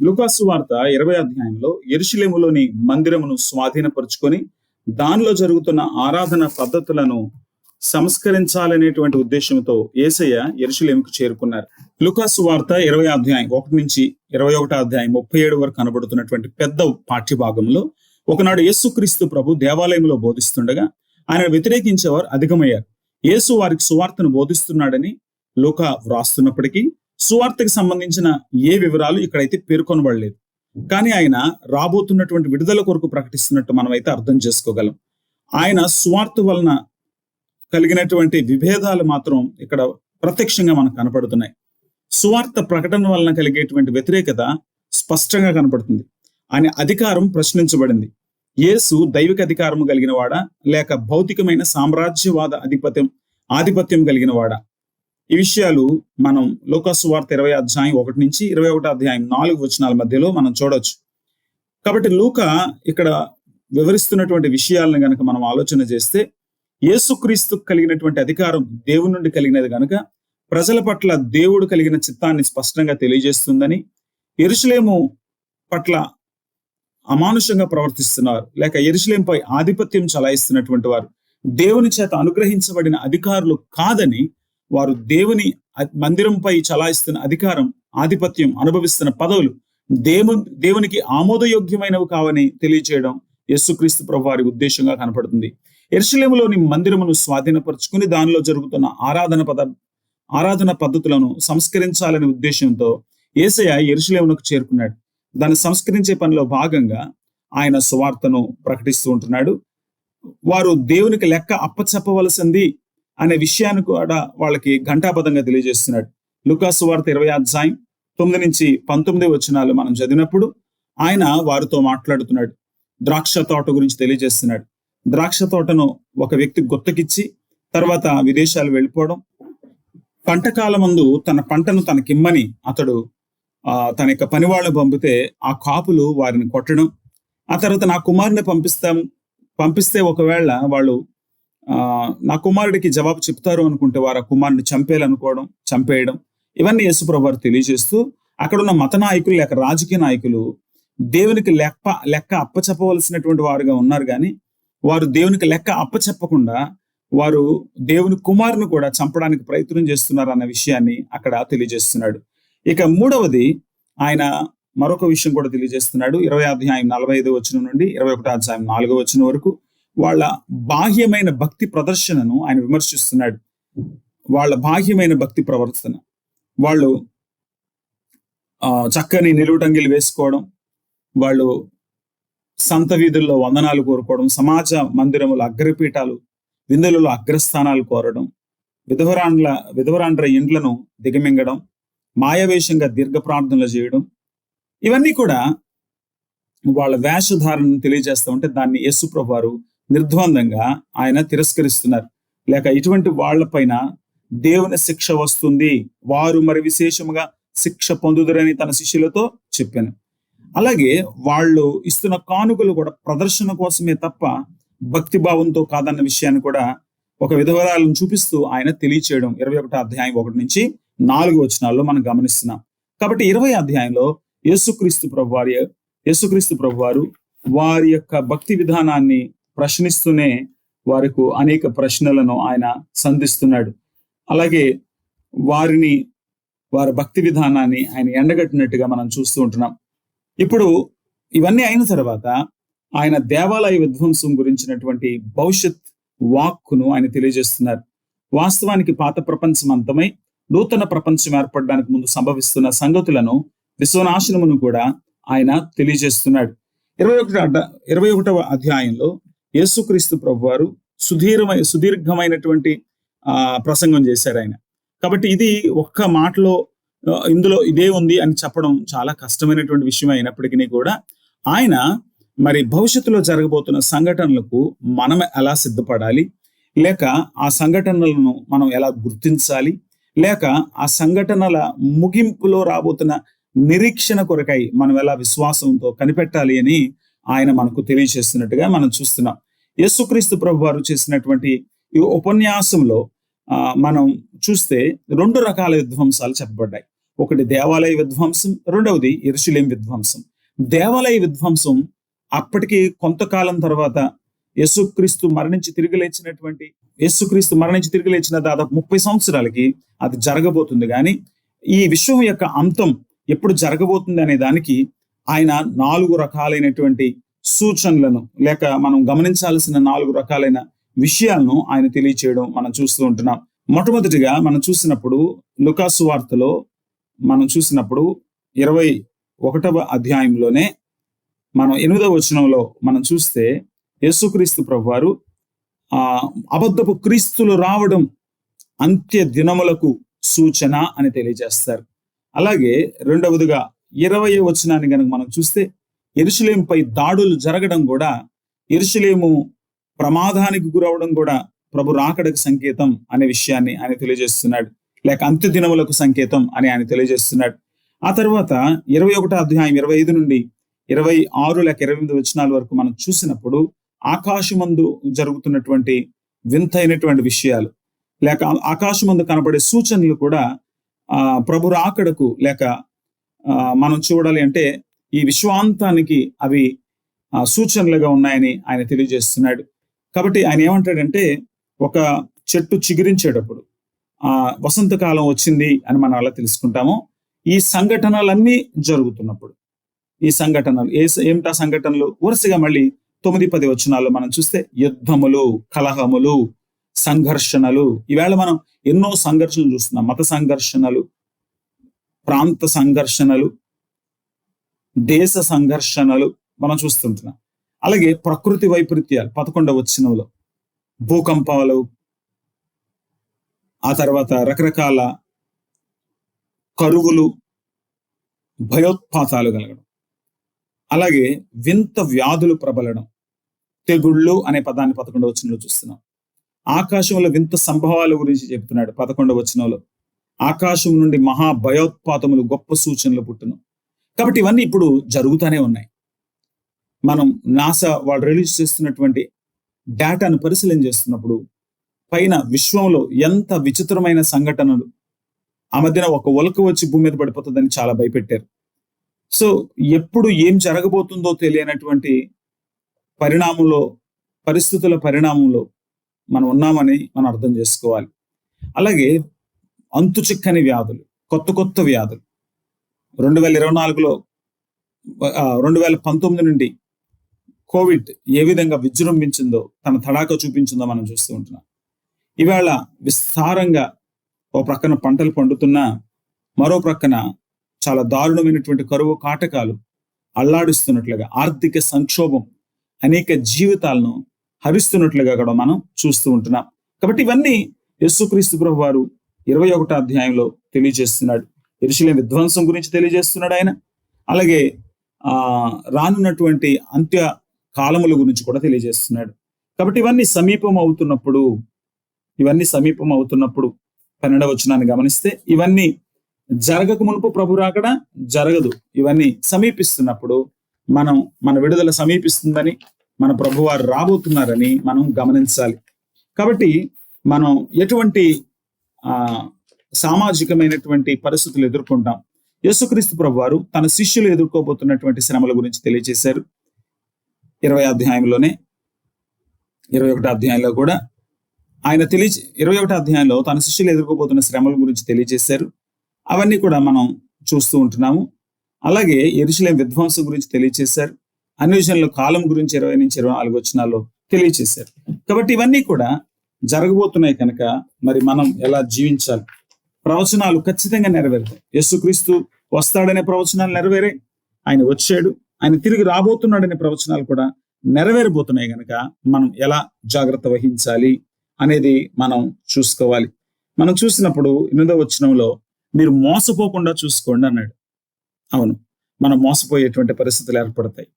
లూకాసు వార్త 20 అధ్యాయంలో యెరూషలేములోని మందిరమును స్వాధీనపరుచుకొని దానిలో జరుగుతున్న ఆరాధన పద్ధతులను సంస్కరించాలనేటువంటి ఉద్దేశంతో యేసయ్య యెరూషలేముకు చేరుకున్నారు. లూకాసు వార్త 20 అధ్యాయం 1 నుంచి 21 అధ్యాయం 37 వరకు కనబడుతున్నటువంటి పెద్ద పాఠ్యభాగంలో ఒకనాడు యేసుక్రీస్తు ప్రభు దేవాలయంలో బోధిస్తుండగా ఆయన వ్యతిరేకించేవారు అధికమయ్యారు. యేసు వారికి సువార్తను బోధిస్తున్నాడని లూకా వ్రాస్తున్నప్పటికీ సువార్తకి సంబంధించిన ఏ వివరాలు ఇక్కడైతే పేర్కొనబడలేదు. కానీ ఆయన రాబోతున్నటువంటి విడుదల కొరకు ప్రకటిస్తున్నట్టు మనమైతే అర్థం చేసుకోగలం. ఆయన సువార్త వలన కలిగినటువంటి విభేదాలు మాత్రం ఇక్కడ ప్రత్యక్షంగా మనకు కనపడుతున్నాయి. సువార్త ప్రకటన వలన కలిగేటువంటి వ్యతిరేకత స్పష్టంగా కనపడుతుంది. ఆయన అధికారం ప్రశ్నించబడింది. యేసు దైవిక అధికారము కలిగిన వాడా లేక భౌతికమైన సామ్రాజ్యవాద ఆధిపత్యం కలిగిన వాడా? ఈ విషయాలు మనం లూకాసు వార్త 20 అధ్యాయం 1 నుంచి 21 అధ్యాయం 4 వచనాల మధ్యలో మనం చూడొచ్చు. కాబట్టి లూకా ఇక్కడ వివరిస్తున్నటువంటి విషయాలను గనక మనం ఆలోచన చేస్తే యేసుక్రీస్తు కలిగినటువంటి అధికారం దేవుని నుండి కలిగినది గనుక ప్రజల పట్ల దేవుడు కలిగిన చిత్తాన్ని స్పష్టంగా తెలియజేస్తుందని, యెరూషలేము పట్ల అమానుషంగా ప్రవర్తిస్తున్నారు లేక యెరూషలేముపై ఆధిపత్యం చలాయిస్తున్నటువంటి వారు దేవుని చేత అనుగ్రహించబడిన అధికారులు కాదని, వారు దేవుని మందిరంపై చలాయిస్తున్న అధికారం, ఆధిపత్యం, అనుభవిస్తున్న పదవులు దేవునికి ఆమోదయోగ్యమైనవి కావని తెలియచేయడం యేసుక్రీస్తు ప్రభు వారి ఉద్దేశంగా కనపడుతుంది. యెరూషలేములోని మందిరమును స్వాధీనపరుచుకుని దానిలో జరుగుతున్న ఆరాధన పద్ధతులను సంస్కరించాలనే ఉద్దేశంతో యేసయ్య యెరూషలేమునకు చేరుకున్నాడు. దాన్ని సంస్కరించే పనిలో భాగంగా ఆయన సువార్తను ప్రకటిస్తూ ఉంటున్నాడు. వారు దేవునికి లెక్క అప్పచెప్పవలసింది అనే విషయాన్ని కూడా వాళ్ళకి ఘంటాపథంగా తెలియజేస్తున్నాడు. లూకాసు వార్త 20 అధ్యాయం 9 నుంచి 19 వచనాలు మనం చదివినప్పుడు ఆయన వారితో మాట్లాడుతున్నాడు. ద్రాక్ష తోట గురించి తెలియజేస్తున్నాడు. ద్రాక్ష తోటను ఒక వ్యక్తి గుత్తకిచ్చి తర్వాత విదేశాలు వెళ్ళిపోవడం, పంటకాలమందు తన పంటను తనకిమ్మని అతడు తన యొక్క పనివాళ్ళను పంపితే ఆ కాపులు వారిని కొట్టడం, ఆ తర్వాత నా కుమారుని పంపిస్తే ఒకవేళ వాళ్ళు నా కుమారుడికి జవాబు చెప్తారు అనుకుంటే వారు ఆ కుమారుని చంపేయడం, ఇవన్నీ యేసుప్రభు వారు తెలియజేస్తూ అక్కడ ఉన్న మత నాయకులు లేక రాజకీయ నాయకులు దేవునికి లెక్క అప్పచెప్పవలసినటువంటి వారుగా ఉన్నారు. కానీ వారు దేవునికి లెక్క అప్పచెప్పకుండా వారు దేవుని కుమారుని కూడా చంపడానికి ప్రయత్నం చేస్తున్నారు అన్న విషయాన్ని అక్కడ తెలియజేస్తున్నాడు. ఇక మూడవది ఆయన మరొక విషయం కూడా తెలియజేస్తున్నాడు. 20 అధ్యాయం 45 వచనం నుండి 21 అధ్యాయం 4 వచనం వరకు వాళ్ళ బాహ్యమైన భక్తి ప్రదర్శనను ఆయన విమర్శిస్తున్నాడు. వాళ్ళ బాహ్యమైన భక్తి ప్రవర్తన, వాళ్ళు చక్కని నిలువుటంగిలు వేసుకోవడం, వాళ్ళు సంత వీధుల్లో వందనాలు కోరుకోవడం, సమాజ మందిరముల అగ్రపీఠాలు విందులలో అగ్రస్థానాలు కోరడం, విధవరాండ్ర ఇండ్లను దిగమింగడం, మాయవేషంగా దీర్ఘ ప్రార్థనలు చేయడం, ఇవన్నీ కూడా వాళ్ళ వేషధారణను తెలియజేస్తూ ఉంటే దాన్ని యేసుప్రభు వారు నిర్ద్వందంగా ఆయన తిరస్కరిస్తున్నారు. లేక ఇటువంటి వాళ్లపైన దేవుని శిక్ష వస్తుంది, వారు మరి విశేషముగా శిక్ష పొందుదురని తన శిష్యులతో చెప్పాను. అలాగే వాళ్ళు ఇస్తున్న కానుకలు కూడా ప్రదర్శన కోసమే తప్ప భక్తి భావంతో కాదన్న విషయాన్ని కూడా ఒక విధవరాలను చూపిస్తూ ఆయన తెలియచేయడం 21 అధ్యాయం 1 నుంచి 4 వచనాల్లో మనం గమనిస్తున్నాం. కాబట్టి 20 అధ్యాయంలో యేసుక్రీస్తు ప్రభు వారు వారి యొక్క భక్తి విధానాన్ని ప్రశ్నిస్తూనే వారికి అనేక ప్రశ్నలను ఆయన సంధిస్తున్నాడు. అలాగే వారి భక్తి విధానాన్ని ఆయన ఎండగట్టినట్టుగా మనం చూస్తూ ఉంటున్నాం. ఇప్పుడు ఇవన్నీ అయిన తర్వాత ఆయన దేవాలయ విధ్వంసం గురించినటువంటి భవిష్యత్ వాక్కును ఆయన తెలియజేస్తున్నారు. వాస్తవానికి పాత ప్రపంచం అంతమై నూతన ప్రపంచం ఏర్పడడానికి ముందు సంభవిస్తున్న సంగతులను, విశ్వనాశనమును కూడా ఆయన తెలియజేస్తున్నాడు. 21వ అధ్యాయంలో యేసుక్రీస్తు ప్రభు వారు సుదీర్ఘమైనటువంటి ప్రసంగం చేశారు ఆయన. కాబట్టి ఇది ఒక్క మాటలో ఇందులో ఇదే ఉంది అని చెప్పడం చాలా కష్టమైనటువంటి విషయం అయినప్పటికీ కూడా ఆయన మరి భవిష్యత్తులో జరగబోతున్న సంఘటనలకు మనం ఎలా సిద్ధపడాలి, లేక ఆ సంఘటనలను మనం ఎలా గుర్తించాలి, లేక ఆ సంఘటనల ముగింపులో రాబోతున్న నిరీక్షణ కొరకై మనం ఎలా విశ్వాసంతో కనిపెట్టాలి అని ఆయన మనకు తెలియజేస్తున్నట్టుగా మనం చూస్తున్నాం. యేసుక్రీస్తు ప్రభు వారు చేసినటువంటి ఈ ఉపన్యాసంలో మనం చూస్తే 2 రకాల విధ్వంసాలు చెప్పబడ్డాయి. ఒకటి దేవాలయ విధ్వంసం, రెండవది యెరూషలేం విధ్వంసం. దేవాలయ విధ్వంసం అప్పటికి కొంతకాలం తర్వాత యేసుక్రీస్తు మరణించి తిరిగి లేచిన దాదాపు 30 సంవత్సరాలకి అది జరగబోతుంది. కానీ ఈ విశ్వం యొక్క అంతం ఎప్పుడు జరగబోతుంది అనే దానికి ఆయన 4 రకాలైనటువంటి సూచనలను, లేక మనం గమనించాల్సిన 4 రకాలైన విషయాలను ఆయన తెలియచేయడం మనం చూస్తూ ఉంటున్నాం. మొట్టమొదటిగా మనం చూసినప్పుడు లూకాసు వార్తలో మనం చూసినప్పుడు 21వ అధ్యాయంలోనే మనం 8వ వచనంలో మనం చూస్తే యేసుక్రీస్తు ప్రభువారు అబద్ధపు క్రీస్తులు రావడం అంత్య దినములకు సూచన అని తెలియజేస్తారు. అలాగే రెండవదిగా 20వ వచనాన్ని కనుక మనం చూస్తే యెరూషలేముపై దాడులు జరగడం కూడా, యెరూషలేము ప్రమాదానికి గురవడం కూడా ప్రభు రాకడకు సంకేతం అనే విషయాన్ని ఆయన తెలియజేస్తున్నాడు, లేక అంత్య దినములకు సంకేతం అని ఆయన తెలియజేస్తున్నాడు. ఆ తర్వాత 21వ అధ్యాయం 25 నుండి 26 లేక 28 వచనాల వరకు మనం చూసినప్పుడు ఆకాశమందు జరుగుతున్నటువంటి వింతైనటువంటి విషయాలు, లేక ఆకాశమందు కనబడే సూచనలు కూడా ప్రభు రాకడకు, లేక మనం చూడాలి అంటే ఈ విశ్వాంతానికి అవి సూచనలుగా ఉన్నాయని ఆయన తెలియజేస్తున్నాడు. కాబట్టి ఆయన ఏమంటాడంటే, ఒక చెట్టు చిగురించేటప్పుడు వసంతకాలం వచ్చింది అని మనం అలా తెలుసుకుంటాము. ఈ సంఘటనలన్నీ జరుగుతున్నప్పుడు, ఈ సంఘటనలు ఏమిటా సంఘటనలు వరుసగా మళ్ళీ 9-10 వచనాల్లో మనం చూస్తే యుద్ధములు, కలహములు, సంఘర్షణలు. ఈవేళ మనం ఎన్నో సంఘర్షణలు చూస్తున్నాం. మత సంఘర్షణలు, ప్రాంత సంఘర్షణలు, దేశ సంఘర్షణలు మనం చూస్తుంటున్నాం. అలాగే ప్రకృతి వైపరీత్యాలు 11వ వచనంలో భూకంపాలు, ఆ తర్వాత రకరకాల కరువులు, భయోత్పాతాలు కలగడం, అలాగే వింత వ్యాధులు ప్రబలడం, తెగుళ్ళు అనే పదాన్ని 11వ వచనంలో చూస్తున్నాం. ఆకాశంలో వింత సంభవాల గురించి చెప్తున్నాడు 11వ వచనంలో. ఆకాశం నుండి మహా భయోత్పాతములు, గొప్ప సూచనలు పుట్టును. కాబట్టి ఇవన్నీ ఇప్పుడు జరుగుతూనే ఉన్నాయి. మనం నాసా వాళ్ళు రిలీజ్ చేస్తున్నటువంటి డేటాను పరిశీలన చేస్తున్నప్పుడు పైన విశ్వంలో ఎంత విచిత్రమైన సంఘటనలు, ఆ మధ్యన ఒక ఉల్క వచ్చి భూమి మీద పడిపోతుందని చాలా భయపెట్టారు. సో ఎప్పుడు ఏం జరగబోతుందో తెలియనటువంటి పరిస్థితుల పరిణామంలో మనం ఉన్నామని మనం అర్థం చేసుకోవాలి. అలాగే అంతు చిక్కని వ్యాధులు, కొత్త వ్యాధులు 2024లో 2019 నుండి కోవిడ్ ఏ విధంగా విజృంభించిందో, తన తడాక చూపించిందో మనం చూస్తూ ఉంటున్నాం. ఇవాళ విస్తారంగా ఓ ప్రక్కన పంటలు పండుతున్నా, మరో ప్రక్కన చాలా దారుణమైనటువంటి కరువు కాటకాలు అల్లాడిస్తున్నట్లుగా, ఆర్థిక సంక్షోభం అనేక జీవితాలను హరిస్తున్నట్లుగా కూడా మనం చూస్తూ ఉంటున్నాం. కాబట్టి ఇవన్నీ యేసుక్రీస్తు ప్రభు వారు 21వ అధ్యాయంలో తెలియజేస్తున్నాడు. యెరూషలేము విధ్వంసం గురించి తెలియజేస్తున్నాడు ఆయన. అలాగే రానున్నటువంటి అంత్య కాలముల గురించి కూడా తెలియజేస్తున్నాడు. కాబట్టి ఇవన్నీ సమీపం అవుతున్నప్పుడు 12వ వచనాన్ని గమనిస్తే, ఇవన్నీ జరగక మునుపు ప్రభు రాకడ జరగదు. ఇవన్నీ సమీపిస్తున్నప్పుడు మన విడుదల సమీపిస్తుందని, మన ప్రభువారు రాబోతున్నారని మనం గమనించాలి. కాబట్టి మనం ఎటువంటి సామాజికమైనటువంటి పరిస్థితులు ఎదుర్కొంటాం. యేసుక్రీస్తు ప్రభువారు తన శిష్యులు ఎదుర్కోబోతున్నటువంటి శ్రమల గురించి తెలియజేశారు. 21వ అధ్యాయంలో కూడా ఆయన 21వ అధ్యాయంలో తన శిష్యులు ఎదుర్కోబోతున్న శ్రమల గురించి తెలియజేశారు. అవన్నీ కూడా మనం చూస్తూ ఉంటున్నాము. అలాగే యెరూషలేము విధ్వంసం గురించి తెలియజేశారు. అన్వేషణలో కాలం గురించి 20 నుంచి 24 వచనాల్లో తెలియజేశారు. కాబట్టి ఇవన్నీ కూడా జరగబోతున్నాయి కనుక మరి మనం ఎలా జీవించాలి? ప్రవచనాలు ఖచ్చితంగా నెరవేరుతాయి. యేసుక్రీస్తు వస్తాడనే ప్రవచనాలు నెరవేరాయి, ఆయన వచ్చాడు, ఆయన తిరిగి రాబోతున్నాడనే ప్రవచనాలు కూడా నెరవేరబోతున్నాయి కనుక మనం ఎలా జాగ్రత్త వహించాలి అనేది మనం చూసుకోవాలి. మనం చూసినప్పుడు 8వ వచనంలో మీరు మోసపోకుండా చూసుకోండి అన్నాడు. అవును, మనం మోసపోయేటువంటి పరిస్థితులు ఏర్పడతాయి,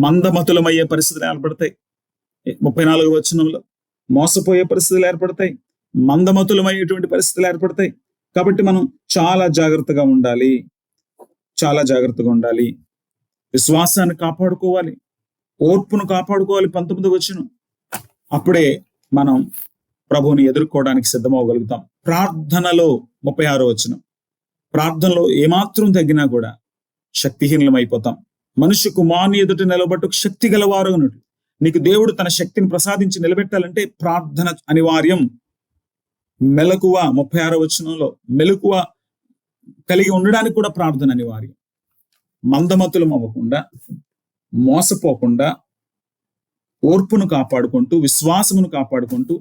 మందమతులమయ్యే పరిస్థితులు ఏర్పడతాయి. 34వ వచనంలో మోసపోయే పరిస్థితులు ఏర్పడతాయి, మందమతులమయ్యేటువంటి పరిస్థితులు ఏర్పడతాయి. కాబట్టి మనం చాలా జాగ్రత్తగా ఉండాలి. విశ్వాసాన్ని కాపాడుకోవాలి, ఓర్పును కాపాడుకోవాలి. 19వ వచనం, అప్పుడే మనం ప్రభువుని ఎదుర్కోవడానికి సిద్ధమవగలుగుతాం. ప్రార్థనలో 36వ వచనం, ప్రార్థనలో ఏమాత్రం తగ్గినా కూడా శక్తిహీనం అయిపోతాం. మనుష్య కుమారుని ఎదుట నిలబట్టుకు శక్తి గలవారు అన్నట్టు. నీకు దేవుడు తన శక్తిని ప్రసాదించి నిలబెట్టాలంటే ప్రార్థన అనివార్యం. మెలకువ 36వ వచనంలో మెలకువ కలిగి ఉండడానికి కూడా ప్రార్థన అనివార్యం. మందమతులం అవ్వకుండా, మోసపోకుండా, ఓర్పును కాపాడుకుంటూ, విశ్వాసమును కాపాడుకుంటూ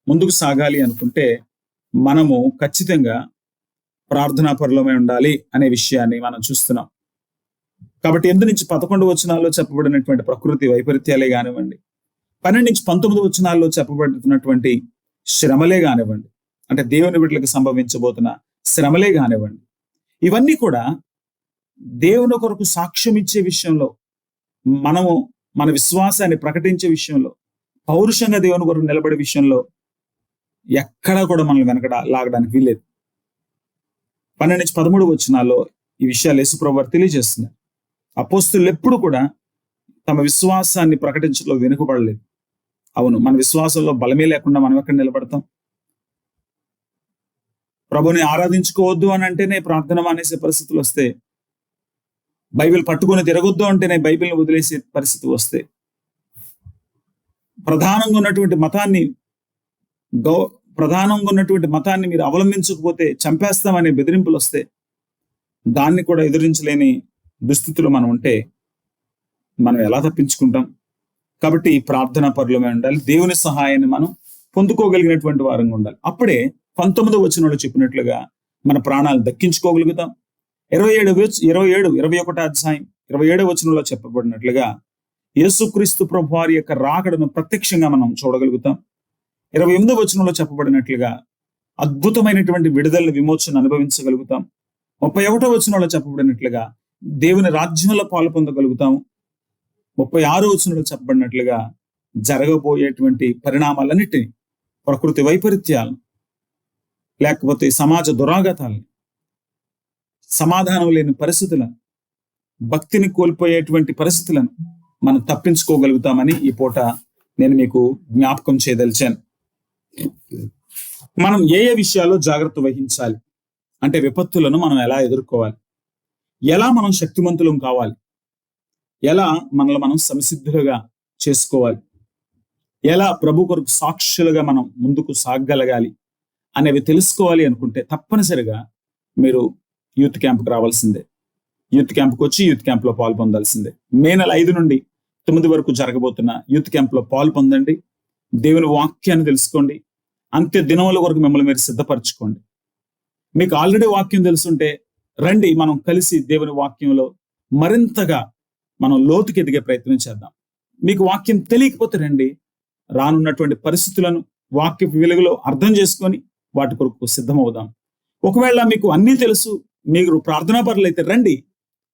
ముందుకు సాగాలి అనుకుంటే మనము ఖచ్చితంగా ప్రార్థనా పరులమై ఉండాలి అనే విషయాన్ని మనం చూస్తున్నాం. కాబట్టి 8 నుంచి 11 వచనాల్లో చెప్పబడినటువంటి ప్రకృతి వైపరీత్యాలే కానివ్వండి, 12 నుంచి 19 వచనాల్లో చెప్పబడుతున్నటువంటి శ్రమలే కానివ్వండి, అంటే దేవుని బిడ్డలకు సంభవించబోతున్న శ్రమలే కానివ్వండి, ఇవన్నీ కూడా దేవుని కొరకు సాక్ష్యం ఇచ్చే విషయంలో, మనము మన విశ్వాసాన్ని ప్రకటించే విషయంలో, పౌరుషంగా దేవుని కొరకు నిలబడే విషయంలో ఎక్కడా కూడా మనల్ని వెనక లాగడానికి వీల్లేదు. 12 నుంచి 13 వచనాల్లో ఈ విషయాలు యేసుప్రభువు వారు తెలియజేస్తున్నారు. అపోస్తులు ఎప్పుడు కూడా తమ విశ్వాసాన్ని ప్రకటించడంలో వెనుకబడలేదు. అవును, మన విశ్వాసంలో బలమే లేకుండా మనం ఎక్కడ నిలబడతాం? ప్రభుని ఆరాధించుకోవద్దు అని అంటేనే ప్రార్థన మానేసే పరిస్థితులు వస్తే, బైబిల్ పట్టుకొని తిరగొద్దు అంటేనే బైబిల్ని వదిలేసే పరిస్థితి వస్తే, ప్రధానంగా ఉన్నటువంటి మతాన్ని మీరు అవలంబించకపోతే చంపేస్తామనే బెదిరింపులు వస్తే, దాన్ని కూడా ఎదిరించలేని దుస్థితిలో మనం ఉంటే మనం ఎలా తప్పించుకుంటాం? కాబట్టి ప్రార్థనా పరులమై ఉండాలి. దేవుని సహాయాన్ని మనం పొందుకోగలిగినటువంటి వారంగా ఉండాలి. అప్పుడే 19వ వచనంలో చెప్పినట్లుగా మన ప్రాణాలు దక్కించుకోగలుగుతాం. 21వ అధ్యాయం 27వ వచనంలో చెప్పబడినట్లుగా యేసుక్రీస్తు ప్రభు వారి యొక్క రాకడను ప్రత్యక్షంగా మనం చూడగలుగుతాం. 28వ వచనంలో చెప్పబడినట్లుగా అద్భుతమైనటువంటి విడుదల విమోచన అనుభవించగలుగుతాం. 31వ వచనంలో చెప్పబడినట్లుగా దేవుని రాజ్యంలో పాలు పొందగలుగుతాం. 36వ వచనంలో చెప్పబడినట్లుగా జరగబోయేటువంటి పరిణామాలన్నిటినీ, ప్రకృతి వైపరీత్యాలను, లేకపోతే సమాజ దురాఘాతాలను, సమాధానం లేని పరిస్థితులను, భక్తిని కోల్పోయేటువంటి పరిస్థితులను మనం తప్పించుకోగలుగుతామని ఈ పూట నేను మీకు జ్ఞాపకం చేయదలిచాను. మనం ఏ విషయాల్లో జాగ్రత్త వహించాలి అంటే, విపత్తులను మనం ఎలా ఎదుర్కోవాలి, ఎలా మనం శక్తిమంతులం కావాలి, ఎలా మనల్ని మనం సంసిద్ధులుగా చేసుకోవాలి, ఎలా ప్రభు కొరకు సాక్షులుగా మనం ముందుకు సాగగలగాలి అనేవి తెలుసుకోవాలి అనుకుంటే తప్పనిసరిగా మీరు యూత్ క్యాంప్కి రావాల్సిందే. యూత్ క్యాంప్కి వచ్చి యూత్ క్యాంప్లో పాలు పొందాల్సిందే. మే నెల 5 నుండి 9 వరకు జరగబోతున్న యూత్ క్యాంప్లో పాలు పొందండి. దేవుని వాక్యాన్ని తెలుసుకోండి. అంత్య దినముల వరకు మిమ్మల్ని మీరు సిద్ధపరచుకోండి. మీకు ఆల్రెడీ వాక్యం తెలుసుంటే రండి, మనం కలిసి దేవుని వాక్యంలో మరింతగా మనం లోతుకి ఎదిగే ప్రయత్నం చేద్దాం. మీకు వాక్యం తెలియకపోతే రండి, రానున్నటువంటి పరిస్థితులను వాక్యపు వెలుగులో అర్థం చేసుకొని వాటి కొరకు సిద్ధమవుదాం. ఒకవేళ మీకు అన్నీ తెలుసు, మీరు ప్రార్థనా పరులు అయితే రండి,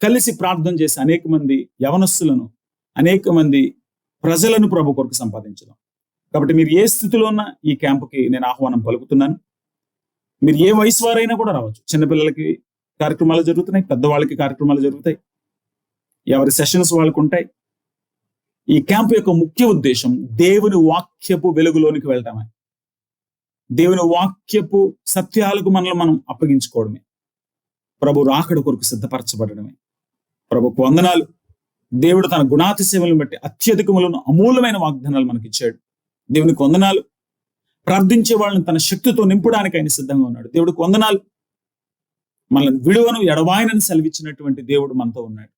కలిసి ప్రార్థన చేసి అనేక మంది యవనస్తులను, అనేక మంది ప్రజలను ప్రభు కొరకు సంపాదించడం. కాబట్టి మీరు ఏ స్థితిలో ఉన్నా ఈ క్యాంపుకి నేను ఆహ్వానం పలుకుతున్నాను. మీరు ఏ వయసు వారైనా కూడా రావచ్చు. చిన్నపిల్లలకి కార్యక్రమాలు జరుగుతున్నాయి, పెద్దవాళ్ళకి కార్యక్రమాలు జరుగుతాయి, ఎవరి సెషన్స్ వాళ్ళకు ఉంటాయి. ఈ క్యాంపు యొక్క ముఖ్య ఉద్దేశం దేవుని వాక్యపు వెలుగులోనికి వెళ్ళటమే, దేవుని వాక్యపు సత్యాలకు మనల్ని మనం అప్పగించుకోవడమే, ప్రభు రాకడ కొరకు సిద్ధపరచబడమే. ప్రభుకు వందనాలు. దేవుడు తన గుణాతిశయములను బట్టి అత్యధికములను అమూలమైన వాగ్దానాలు మనకి ఇచ్చాడు. దేవునికి వందనాలు. ప్రార్థించే వాళ్ళని తన శక్తితో నింపడానికి ఆయన సిద్ధంగా ఉన్నాడు. దేవుడికి వందనాలు. మనల్ని విడువను ఎడబాయనని సెలవిచ్చినటువంటి దేవుడు మనతో ఉన్నాడు.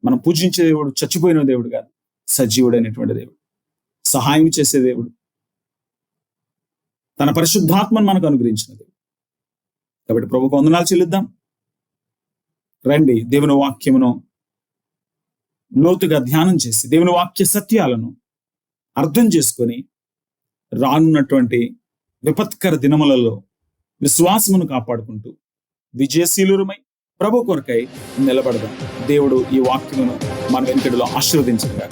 మనం పూజించే దేవుడు చచ్చిపోయిన దేవుడు కాదు, సజీవుడైనటువంటి దేవుడు, సహాయం చేసే దేవుడు, తన పరిశుద్ధాత్మను మనకు అనుగ్రహించిన దేవుడు. కాబట్టి ప్రభుకు వందనాలు చెల్లిద్దాం. రండి, దేవుని వాక్యమును లోతుగా ధ్యానం చేసి దేవుని వాక్య సత్యాలను అర్థం చేసుకొని రానున్నటువంటి విపత్కర దినములలో విశ్వాసమును కాపాడుకుంటూ విజయశీలురమై ప్రభు కొరకై నిలబడదాం. దేవుడు ఈ వాక్యమును మన వెనుకడిలో ఆశీర్వదించగా.